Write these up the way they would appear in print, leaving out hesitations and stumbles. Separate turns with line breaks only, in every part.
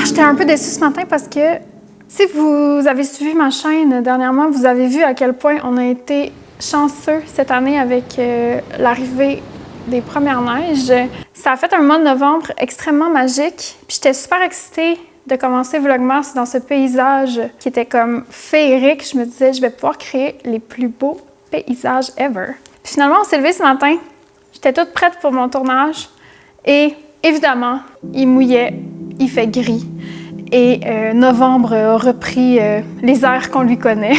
J'étais un peu déçue ce matin parce que si vous avez suivi ma chaîne dernièrement, vous avez vu à quel point on a été chanceux cette année avec l'arrivée des premières neiges. Ça a fait un mois de novembre extrêmement magique. Puis j'étais super excitée de commencer Vlogmas dans ce paysage qui était comme féerique. Je me disais, je vais pouvoir créer les plus beaux paysages ever. Puis finalement, on s'est levé ce matin. J'étais toute prête pour mon tournage. Et évidemment, il mouillait, il fait gris. Et novembre a repris les airs qu'on lui connaît.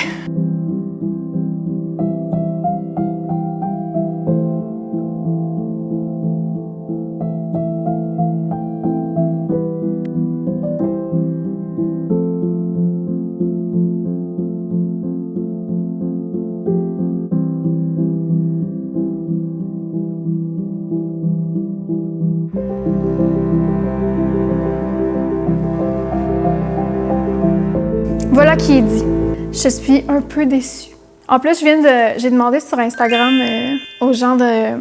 Voilà qui est dit. Je suis un peu déçue. En plus, j'ai demandé sur Instagram aux gens de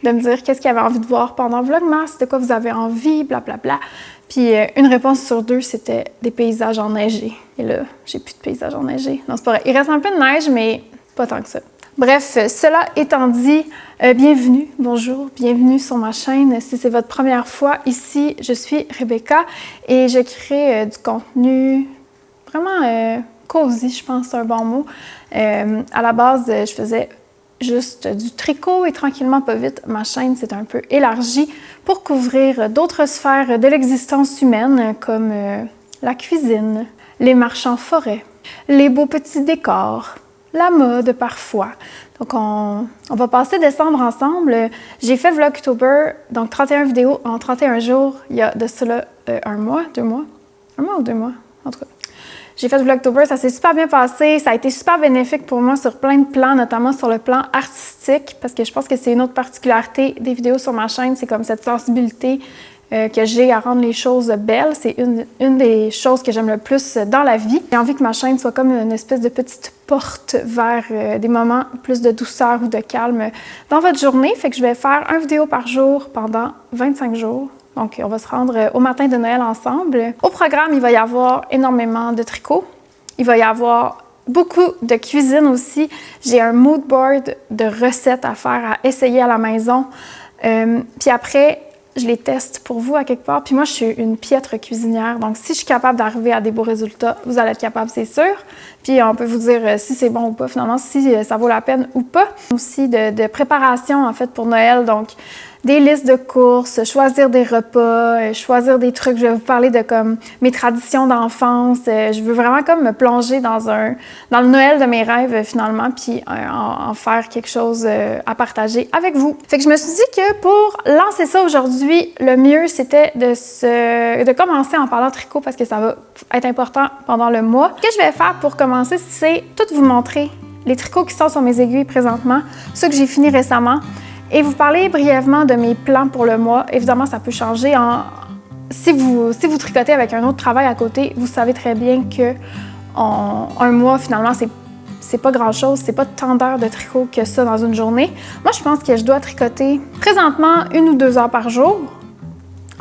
me dire qu'est-ce qu'ils avaient envie de voir pendant Vlogmas, de quoi vous avez envie, blablabla. Puis une réponse sur deux, c'était des paysages enneigés. Et là, j'ai plus de paysages enneigés. Non, c'est pas vrai. Il reste un peu de neige, mais pas tant que ça. Bref, cela étant dit, bienvenue, bonjour, bienvenue sur ma chaîne. Si c'est votre première fois ici, je suis Rebecca et je crée du contenu vraiment cosy, je pense, c'est un bon mot. À la base, je faisais juste du tricot et tranquillement, pas vite, ma chaîne s'est un peu élargie pour couvrir d'autres sphères de l'existence humaine comme la cuisine, les marches en forêt, les beaux petits décors, la mode parfois. Donc, on va passer décembre ensemble. J'ai fait Vlogtober, donc 31 vidéos en 31 jours, il y a de cela un mois, 2 mois, 1 mois ou 2 mois, en tout cas. J'ai fait Vlogtober, ça s'est super bien passé, ça a été super bénéfique pour moi sur plein de plans, notamment sur le plan artistique, parce que je pense que c'est une autre particularité des vidéos sur ma chaîne, c'est comme cette sensibilité que j'ai à rendre les choses belles. C'est une des choses que j'aime le plus dans la vie. J'ai envie que ma chaîne soit comme une espèce de petite porte vers des moments plus de douceur ou de calme dans votre journée. Fait que je vais faire une vidéo par jour pendant 25 jours. Donc, on va se rendre au matin de Noël ensemble. Au programme, il va y avoir énormément de tricot. Il va y avoir beaucoup de cuisine aussi. J'ai un mood board de recettes à faire, à essayer à la maison. Puis après, je les teste pour vous à quelque part. Puis moi, je suis une piètre cuisinière. Donc, si je suis capable d'arriver à des beaux résultats, vous allez être capable, c'est sûr. Puis on peut vous dire si c'est bon ou pas, finalement, si ça vaut la peine ou pas. Aussi de préparation, en fait, pour Noël. Donc, des listes de courses, choisir des repas, choisir des trucs. Je vais vous parler de comme mes traditions d'enfance. Je veux vraiment comme me plonger dans le Noël de mes rêves finalement, puis en faire quelque chose à partager avec vous. Fait que je me suis dit que pour lancer ça aujourd'hui, le mieux c'était de commencer en parlant tricot parce que ça va être important pendant le mois. Ce que je vais faire pour commencer, c'est tout vous montrer les tricots qui sont sur mes aiguilles présentement, ceux que j'ai fini récemment. Et vous parler brièvement de mes plans pour le mois. Évidemment, ça peut changer. Si vous tricotez avec un autre travail à côté, vous savez très bien que un mois, finalement, c'est pas grand-chose. C'est pas tant d'heures de tricot que ça dans une journée. Moi, je pense que je dois tricoter présentement 1 ou 2 heures par jour.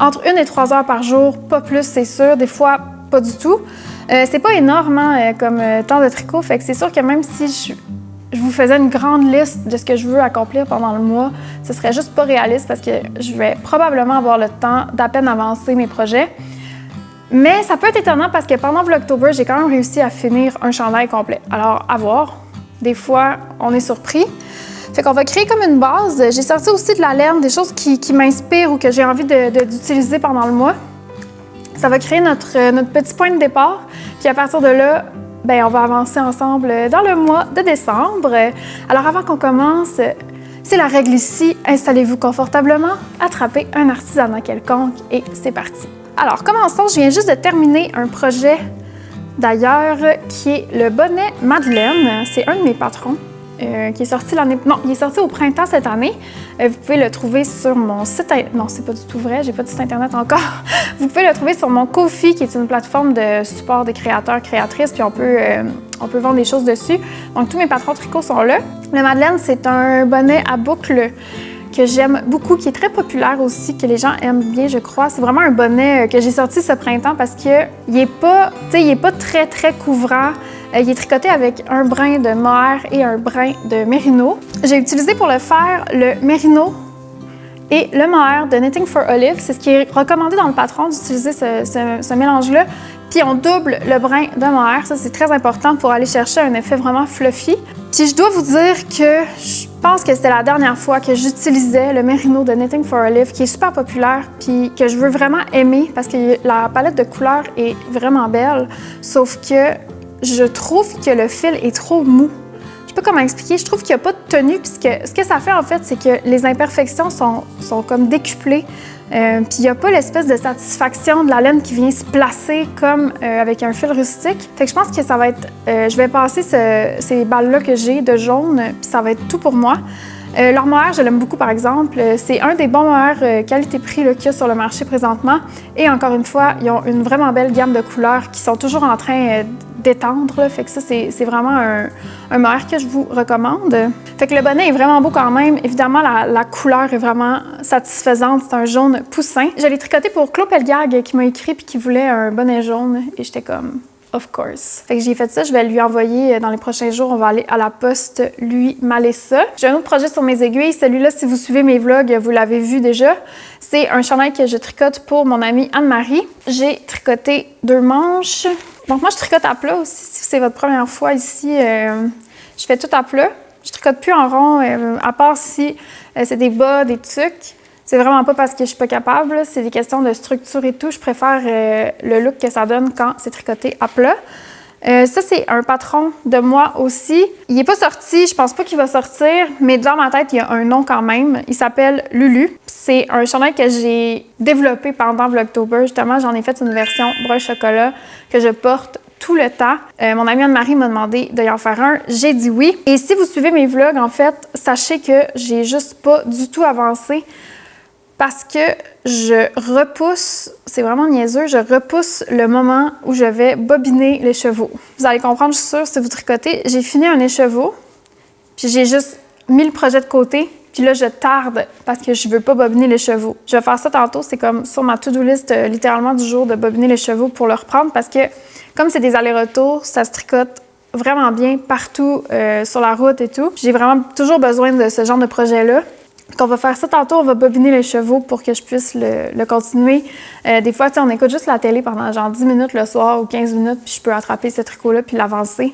Entre 1 et 3 heures par jour, pas plus, c'est sûr. Des fois, pas du tout. C'est pas énorme comme temps de tricot. Fait que c'est sûr que même si je vous faisais une grande liste de ce que je veux accomplir pendant le mois, ce serait juste pas réaliste parce que je vais probablement avoir le temps d'à peine avancer mes projets. Mais ça peut être étonnant parce que pendant Vlogtober, j'ai quand même réussi à finir un chandail complet. Alors, à voir. Des fois, on est surpris. Fait qu'on va créer comme une base. J'ai sorti aussi de la laine, des choses qui m'inspirent ou que j'ai envie d'utiliser pendant le mois. Ça va créer notre petit point de départ. Puis à partir de là, ben, on va avancer ensemble dans le mois de décembre. Alors avant qu'on commence, c'est la règle ici, installez-vous confortablement, attrapez un artisanat quelconque et c'est parti. Alors commençons, je viens juste de terminer un projet d'ailleurs qui est le bonnet Madeleine. C'est un de mes patrons qui est sorti l'année... Non, il est sorti au printemps cette année. Vous pouvez le trouver sur mon site... Non, c'est pas du tout vrai, j'ai pas de site internet encore. Vous pouvez le trouver sur mon Ko-fi, qui est une plateforme de support des créateurs, créatrices, puis on peut vendre des choses dessus. Donc, tous mes patrons tricot sont là. Le Madeleine, c'est un bonnet à boucles que j'aime beaucoup, qui est très populaire aussi, que les gens aiment bien, je crois. C'est vraiment un bonnet que j'ai sorti ce printemps parce qu'il n'est pas, très, très couvrant. Il est tricoté avec un brin de mohair et un brin de mérino. J'ai utilisé pour le faire le mérino et le mohair de Knitting for Olive. C'est ce qui est recommandé dans le patron d'utiliser ce mélange-là. Puis on double le brin de mohair. Ça, c'est très important pour aller chercher un effet vraiment fluffy. Puis je dois vous dire que je pense que c'était la dernière fois que j'utilisais le mérino de Knitting for Olive, qui est super populaire, puis que je veux vraiment aimer parce que la palette de couleurs est vraiment belle. Sauf que je trouve que le fil est trop mou. Je sais pas comment expliquer. Je trouve qu'il n'y a pas de tenue. Puis ce que ça fait, en fait, c'est que les imperfections sont comme décuplées. Puis il n'y a pas l'espèce de satisfaction de la laine qui vient se placer comme avec un fil rustique. Fait que je pense que ça va être... je vais passer ces balles-là que j'ai de jaune, puis ça va être tout pour moi. Leur mohair, je l'aime beaucoup, par exemple. C'est un des bons mohairs qualité-prix qu'il y a sur le marché présentement. Et encore une fois, ils ont une vraiment belle gamme de couleurs qui sont toujours en train d'étendre. Fait que ça, c'est vraiment un mohair que je vous recommande. Fait que le bonnet est vraiment beau quand même. Évidemment, la couleur est vraiment satisfaisante. C'est un jaune poussin. Je l'ai tricoté pour Claude Pelgag qui m'a écrit puis qui voulait un bonnet jaune. Et j'étais comme... Of course. Fait que j'ai fait ça, je vais lui envoyer dans les prochains jours, on va aller à la poste lui maler ça. J'ai un autre projet sur mes aiguilles, celui-là, si vous suivez mes vlogs, vous l'avez vu déjà. C'est un chandail que je tricote pour mon amie Anne-Marie. J'ai tricoté 2 manches. Donc moi, je tricote à plat aussi, si c'est votre première fois ici, je fais tout à plat. Je tricote plus en rond, à part si c'est des bas, des tucs. C'est vraiment pas parce que je suis pas capable, c'est des questions de structure et tout. Je préfère le look que ça donne quand c'est tricoté à plat. Ça, c'est un patron de moi aussi. Il n'est pas sorti, je pense pas qu'il va sortir, mais dans ma tête, il y a un nom quand même. Il s'appelle Lulu. C'est un chandail que j'ai développé pendant Vlogtober. Justement, j'en ai fait une version brun chocolat que je porte tout le temps. Mon amie Anne-Marie m'a demandé de y en faire un. J'ai dit oui. Et si vous suivez mes vlogs, en fait, sachez que j'ai juste pas du tout avancé. Parce que je repousse, c'est vraiment niaiseux, je repousse le moment où je vais bobiner l'écheveau. Vous allez comprendre, je suis sûre, si vous tricotez, j'ai fini un écheveau, puis j'ai juste mis le projet de côté, puis là, je tarde parce que je veux pas bobiner l'écheveau. Je vais faire ça tantôt, c'est comme sur ma to-do list littéralement du jour de bobiner l'écheveau pour le reprendre parce que comme c'est des allers-retours, ça se tricote vraiment bien partout sur la route et tout. J'ai vraiment toujours besoin de ce genre de projet-là. Donc on va faire ça tantôt, on va bobiner les chevaux pour que je puisse le continuer. Des fois, on écoute juste la télé pendant genre 10 minutes le soir ou 15 minutes, puis je peux attraper ce tricot-là puis l'avancer.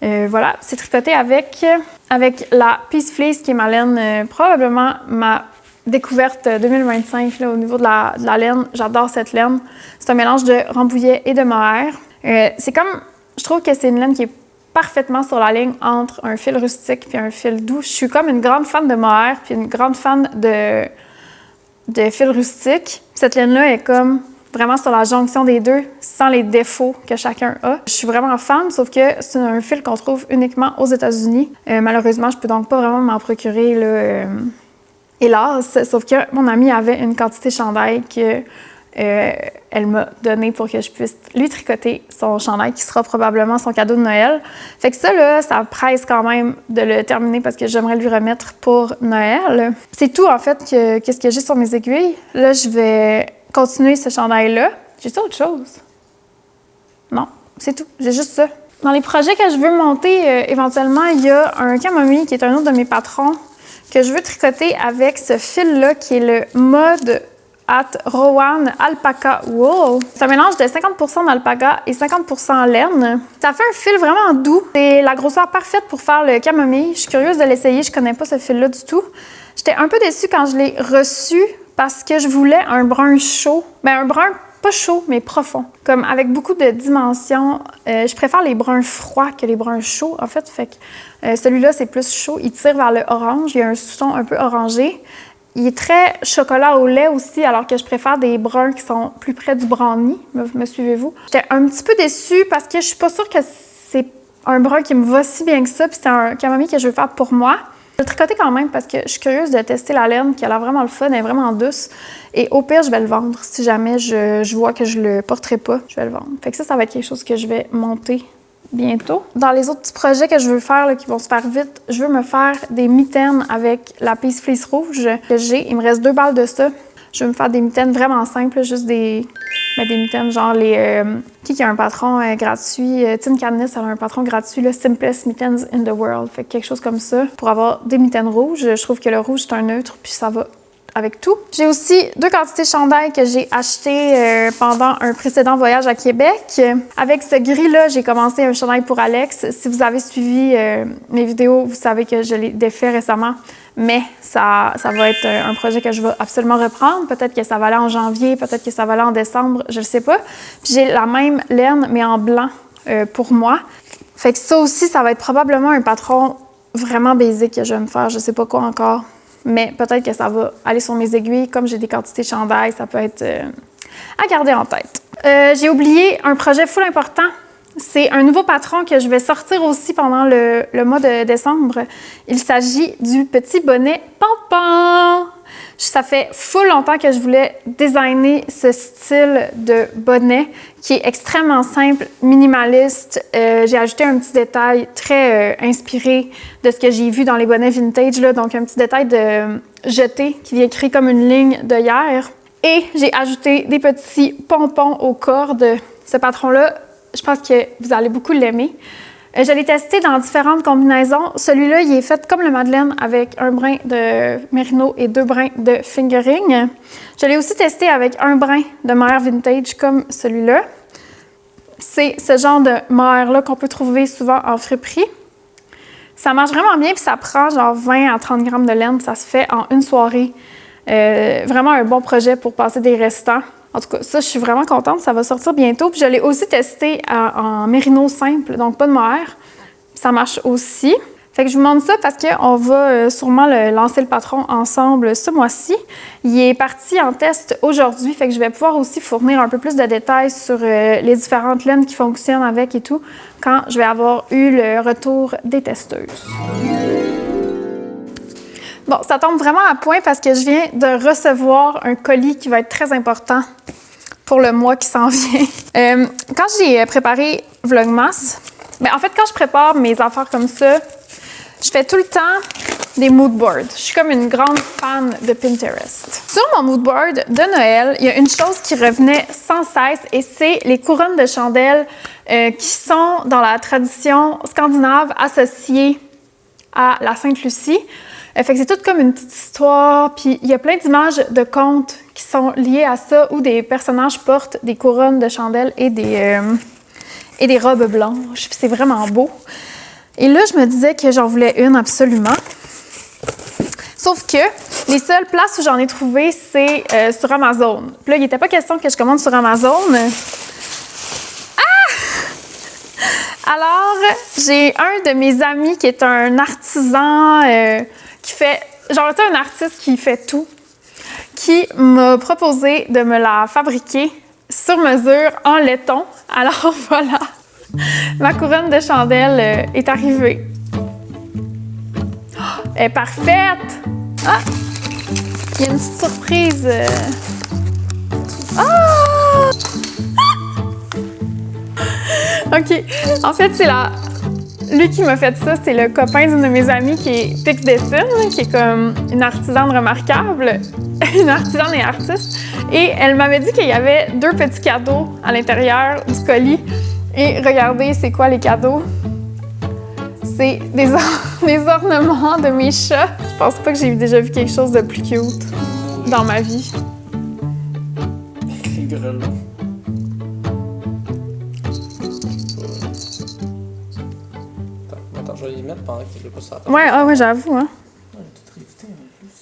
Voilà, c'est tricoté avec la Peace Fleece qui est ma laine, probablement ma découverte 2025 là, au niveau de la laine. J'adore cette laine. C'est un mélange de Rambouillet et de mohair. C'est comme, je trouve que c'est une laine qui est parfaitement sur la ligne entre un fil rustique puis un fil doux. Je suis comme une grande fan de mohair puis une grande fan de fil rustique. Cette laine-là est comme vraiment sur la jonction des deux, sans les défauts que chacun a. Je suis vraiment fan, sauf que c'est un fil qu'on trouve uniquement aux États-Unis. Malheureusement, je peux donc pas vraiment m'en procurer, là, hélas. Sauf que mon amie avait une quantité chandail que elle m'a donné pour que je puisse lui tricoter son chandail qui sera probablement son cadeau de Noël. Fait que ça, là, ça presse quand même de le terminer parce que j'aimerais lui remettre pour Noël. C'est tout, en fait, qu'est-ce que j'ai sur mes aiguilles. Là, je vais continuer ce chandail-là. J'ai-tu autre chose? Non, c'est tout. J'ai juste ça. Dans les projets que je veux monter, éventuellement, il y a un camomille qui est un autre de mes patrons que je veux tricoter avec ce fil-là qui est le mode Rowan Alpaca Wool. C'est un mélange de 50% d'alpaga et 50% laine. Ça fait un fil vraiment doux. C'est la grosseur parfaite pour faire le camomille. Je suis curieuse de l'essayer. Je connais pas ce fil-là du tout. J'étais un peu déçue quand je l'ai reçu parce que je voulais un brun chaud. Ben, un brun pas chaud, mais profond. Comme avec beaucoup de dimensions. Je préfère les bruns froids que les bruns chauds, en fait. Fait que celui-là, c'est plus chaud. Il tire vers le orange. Il y a un sous-ton un peu orangé. Il est très chocolat au lait aussi, alors que je préfère des bruns qui sont plus près du brownie. Me suivez-vous? J'étais un petit peu déçue parce que je suis pas sûre que c'est un brun qui me va si bien que ça, puis c'est un camomille que je veux faire pour moi. Je vais le tricoter quand même parce que je suis curieuse de tester la laine qui a l'air vraiment le fun, elle est vraiment douce. Et au pire, je vais le vendre. Si jamais je vois que je le porterai pas, je vais le vendre. Fait que ça va être quelque chose que je vais monter bientôt. Dans les autres petits projets que je veux faire, là, qui vont se faire vite, je veux me faire des mitaines avec la Peace Fleece rouge que j'ai. Il me reste 2 balles de ça. Je veux me faire des mitaines vraiment simples, là, juste des mitaines genre les... qui a un patron gratuit? Tim Cadness, elle a un patron gratuit, le Simplest Mittens in the World. Fait que quelque chose comme ça pour avoir des mitaines rouges. Je trouve que le rouge, c'est un neutre, puis ça va avec tout. J'ai aussi 2 quantités de chandail que j'ai achetées pendant un précédent voyage à Québec. Avec ce gris-là, j'ai commencé un chandail pour Alex. Si vous avez suivi mes vidéos, vous savez que je l'ai défait récemment. Mais ça va être un projet que je vais absolument reprendre. Peut-être que ça va aller en janvier, peut-être que ça va aller en décembre, je ne sais pas. Puis j'ai la même laine, mais en blanc pour moi. Fait que ça aussi, ça va être probablement un patron vraiment basique que je vais me faire. Je ne sais pas quoi encore. Mais peut-être que ça va aller sur mes aiguilles. Comme j'ai des quantités de chandail, ça peut être à garder en tête. J'ai oublié un projet full important. C'est un nouveau patron que je vais sortir aussi pendant le mois de décembre. Il s'agit du petit bonnet Pampan. Ça fait full longtemps que je voulais designer ce style de bonnet qui est extrêmement simple, minimaliste. J'ai ajouté un petit détail très inspiré de ce que j'ai vu dans les bonnets vintage, là. Donc un petit détail de jeté qui vient créer comme une ligne d'œillère. Et j'ai ajouté des petits pompons aux cordes. Ce patron-là, je pense que vous allez beaucoup l'aimer. Je l'ai testé dans différentes combinaisons. Celui-là, il est fait comme le Madeleine avec un brin de mérino et 2 brins de fingering. Je l'ai aussi testé avec un brin de mohair vintage comme celui-là. C'est ce genre de mohair-là qu'on peut trouver souvent en friperie. Ça marche vraiment bien, puis ça prend genre 20 à 30 grammes de laine. Ça se fait en une soirée. Vraiment un bon projet pour passer des restants. En tout cas, ça, je suis vraiment contente. Ça va sortir bientôt. Puis je l'ai aussi testé en mérino simple, donc pas de mohair. Ça marche aussi. Fait que je vous montre ça parce qu'on va sûrement lancer le patron ensemble ce mois-ci. Il est parti en test aujourd'hui, fait que je vais pouvoir aussi fournir un peu plus de détails sur les différentes laines qui fonctionnent avec et tout quand je vais avoir eu le retour des testeuses. Bon, ça tombe vraiment à point parce que je viens de recevoir un colis qui va être très important pour le mois qui s'en vient. Quand j'ai préparé Vlogmas, en fait, quand je prépare mes affaires comme ça, je fais tout le temps des mood boards. Je suis comme une grande fan de Pinterest. Sur mon mood board de Noël, il y a une chose qui revenait sans cesse et c'est les couronnes de chandelles qui sont dans la tradition scandinave associée à la Sainte-Lucie. Fait que c'est tout comme une petite histoire, puis il y a plein d'images de contes qui sont liées à ça, où des personnages portent des couronnes de chandelles et des robes blanches, puis c'est vraiment beau. Et là, je me disais que j'en voulais une absolument. Sauf que les seules places où j'en ai trouvé, c'est sur Amazon. Puis là, il n'était pas question que je commande sur Amazon. Alors, j'ai un de mes amis qui est un artisan qui fait, genre, un artiste qui fait tout, qui m'a proposé de me la fabriquer sur mesure en laiton. Alors voilà, ma couronne de chandelle est arrivée. Oh, elle est parfaite! Ah! Il y a une petite surprise. Ah! OK. En fait, c'est lui qui m'a fait ça, c'est le copain d'une de mes amies qui est Pix Dessine, qui est comme une artisane remarquable, une artisane et artiste. Et elle m'avait dit qu'il y avait 2 petits cadeaux à l'intérieur du colis. Et regardez, c'est quoi les cadeaux? C'est des ornements de mes chats. Je pense pas que j'ai déjà vu quelque chose de plus cute dans ma vie.
Les grelots. Attends, je vais les mettre pendant que je pas sur la table.
Ouais, j'avoue, hein.
Ouais, tout réécouté en plus.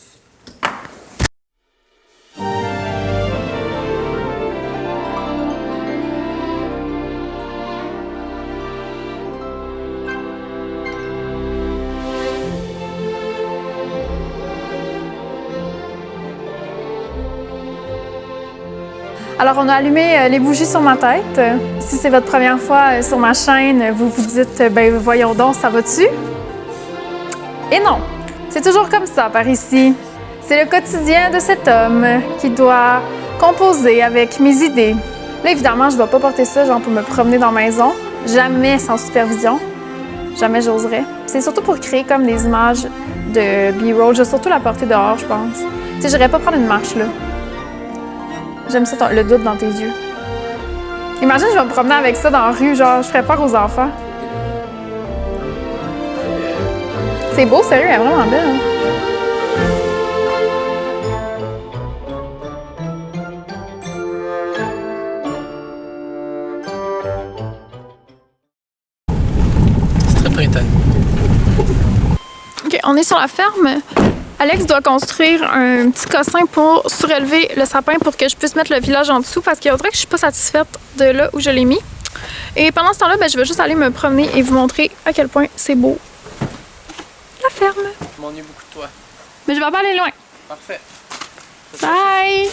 Alors, on a allumé les bougies sur ma tête. Si c'est votre première fois sur ma chaîne, vous vous dites, ben voyons donc, ça va-tu? Et non, c'est toujours comme ça par ici. C'est le quotidien de cet homme qui doit composer avec mes idées. Là, évidemment, je ne vais pas porter ça genre pour me promener dans la maison. Jamais sans supervision. Jamais j'oserais. C'est surtout pour créer comme des images de B-roll. Je vais surtout la porter dehors, je pense. Tu sais, j'irais pas prendre une marche là. J'aime ça, le doute dans tes yeux. Imagine, je vais me promener avec ça dans la rue, genre, je ferais peur aux enfants. C'est beau, sérieux, elle est vraiment belle. Hein?
C'est très printanier.
OK, on est sur la ferme. Alex doit construire un petit cossin pour surélever le sapin pour que je puisse mettre le village en dessous parce qu'il faudrait que je suis pas satisfaite de là où je l'ai mis. Et pendant ce temps-là, ben, je vais juste aller me promener et vous montrer à quel point c'est beau. La ferme.
Je m'ennuie beaucoup de toi.
Mais je vais pas aller loin.
Parfait.
Bye!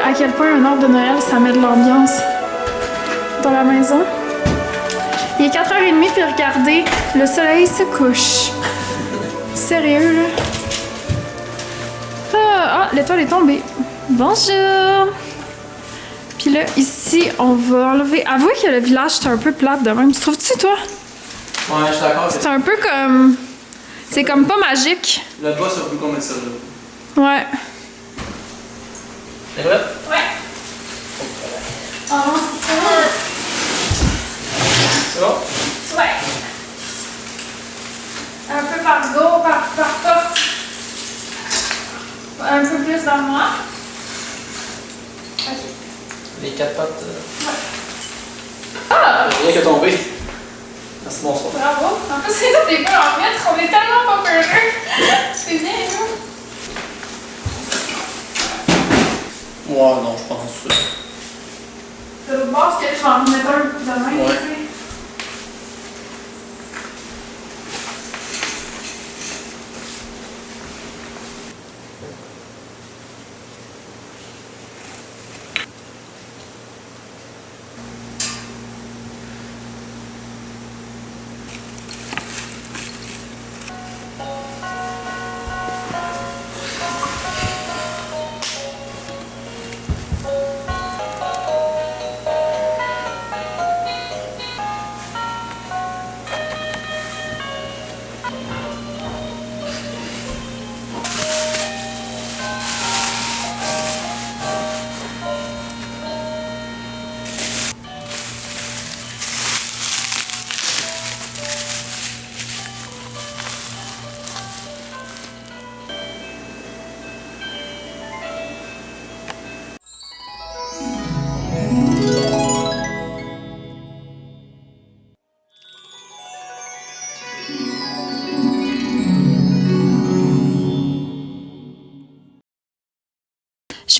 À quel point un arbre de Noël, ça met de l'ambiance dans la maison. Il est 4h30 puis regardez, le soleil se couche. Sérieux, là. L'étoile est tombée. Bonjour! Puis là, ici, on va enlever... Avouez que le village, c'est un peu plate de même. Tu trouves-tu, toi?
Ouais, je suis d'accord.
C'est un peu comme... C'est comme pas magique.
Le bas, ça veut qu'on mette ça là.
Ouais.
C'est vrai?
Ouais. Oh,
C'est bon?
ouais. Un peu par dos, par porte. Un peu plus dans moi. Ok.
Les 4 pattes.
Ouais. Ah!
Rien qu'à tomber. Merci, bonsoir.
Bravo. En plus, c'est des peu en mettre. On est tellement pas peureux. C'est bien, hein?
Moi, non, je pense.
De l'autre bord, parce que je vais en remettre un demain.
Ouais.
Tu sais.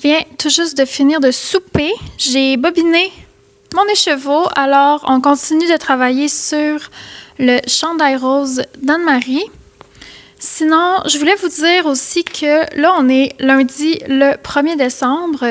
viens tout juste de finir de souper. J'ai bobiné mon écheveau, alors on continue de travailler sur le chandail rose d'Anne-Marie. Sinon, je voulais vous dire aussi que là, on est lundi le 1er décembre.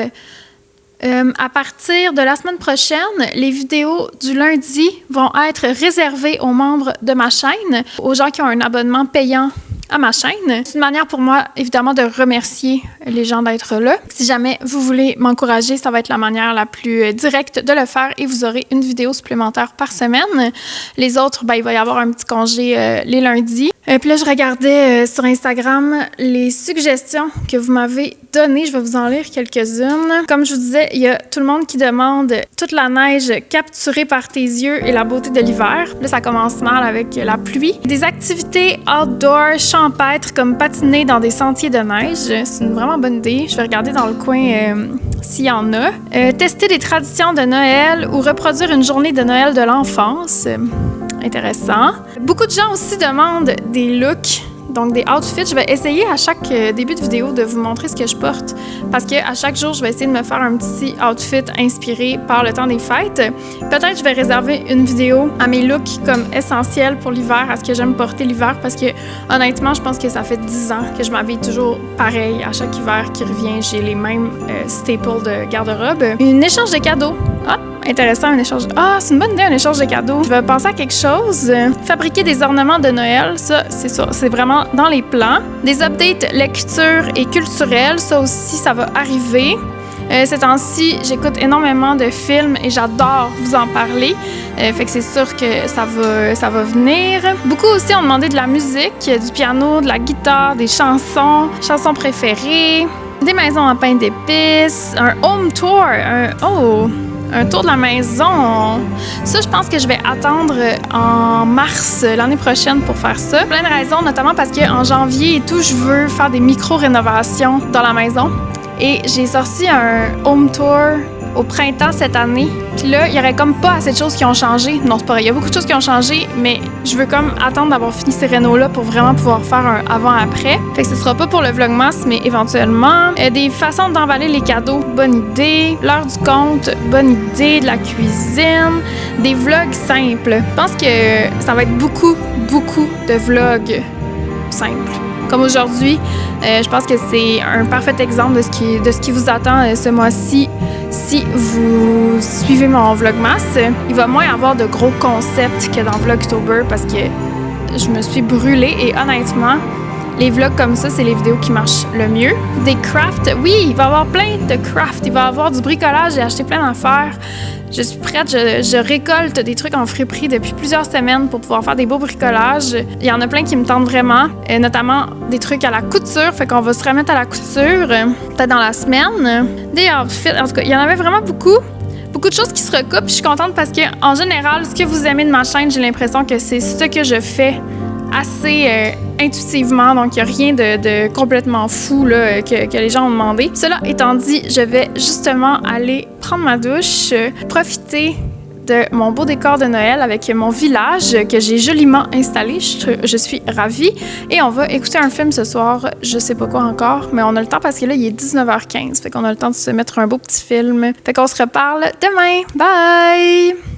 À partir de la semaine prochaine, les vidéos du lundi vont être réservées aux membres de ma chaîne, aux gens qui ont un abonnement payant à ma chaîne. C'est une manière pour moi, évidemment, de remercier les gens d'être là. Si jamais vous voulez m'encourager, ça va être la manière la plus directe de le faire et vous aurez une vidéo supplémentaire par semaine. Les autres, il va y avoir un petit congé les lundis. Puis là, je regardais sur Instagram les suggestions que vous m'avez données. Je vais vous en lire quelques-unes. Comme je vous disais, il y a tout le monde qui demande toute la neige capturée par tes yeux et la beauté de l'hiver. Là, ça commence mal avec la pluie. Des activités outdoor, champêtres, comme patiner dans des sentiers de neige. C'est une vraiment bonne idée. Je vais regarder dans le coin s'il y en a. Tester des traditions de Noël ou reproduire une journée de Noël de l'enfance. Intéressant. Beaucoup de gens aussi demandent des looks, donc des outfits. Je vais essayer à chaque début de vidéo de vous montrer ce que je porte parce qu'à chaque jour, je vais essayer de me faire un petit outfit inspiré par le temps des fêtes. Peut-être je vais réserver une vidéo à mes looks comme essentiels pour l'hiver, à ce que j'aime porter l'hiver parce que honnêtement, je pense que ça fait 10 ans que je m'habille toujours pareil à chaque hiver qui revient. J'ai les mêmes staples de garde-robe. Un échange de cadeaux. Ah! Intéressant, un échange. Ah, c'est une bonne idée, un échange de cadeaux. Je vais penser à quelque chose. Fabriquer des ornements de Noël, ça, c'est vraiment dans les plans. Des updates lecture et culturels, ça aussi, ça va arriver. Ces temps-ci, j'écoute énormément de films et j'adore vous en parler. Fait que c'est sûr que ça va venir. Beaucoup aussi ont demandé de la musique, du piano, de la guitare, des chansons préférées, des maisons en pain d'épices, un home tour, un tour de la maison. Ça, je pense que je vais attendre en mars l'année prochaine pour faire ça. Plein de raisons, notamment parce qu'en janvier et tout, je veux faire des micro-rénovations dans la maison. Et j'ai sorti un home tour au printemps cette année. Puis là, il y aurait comme pas assez de choses qui ont changé. Non, c'est pas vrai. Il y a beaucoup de choses qui ont changé, mais je veux comme attendre d'avoir fini ces rénos-là pour vraiment pouvoir faire un avant-après. Fait que ce sera pas pour le vlogmas, mais éventuellement. Des façons d'emballer les cadeaux, bonne idée. L'heure du compte, bonne idée. De la cuisine. Des vlogs simples. Je pense que ça va être beaucoup de vlogs simples. Comme aujourd'hui, je pense que c'est un parfait exemple de ce qui vous attend ce mois-ci si vous suivez mon vlogmas. Il va moins avoir de gros concepts que dans Vlogtober parce que je me suis brûlée et honnêtement, les vlogs comme ça, c'est les vidéos qui marchent le mieux. Des crafts, oui, il va y avoir plein de crafts. Il va y avoir du bricolage, j'ai acheté plein d'affaires. Je suis prête, je récolte des trucs en friperie depuis plusieurs semaines pour pouvoir faire des beaux bricolages. Il y en a plein qui me tentent vraiment, notamment des trucs à la couture. Fait qu'on va se remettre à la couture, peut-être dans la semaine. Des outfits, en tout cas, il y en avait vraiment beaucoup. Beaucoup de choses qui se recoupent. Je suis contente parce que en général, ce que vous aimez de ma chaîne, j'ai l'impression que c'est ce que je fais assez intuitivement, donc il n'y a rien de complètement fou là, que les gens ont demandé. Cela étant dit, je vais justement aller prendre ma douche, profiter de mon beau décor de Noël avec mon village que j'ai joliment installé. Je suis ravie. Et on va écouter un film ce soir, je sais pas quoi encore, mais on a le temps parce que là, il est 19h15, fait qu'on a le temps de se mettre un beau petit film. Fait qu'on se reparle demain. Bye!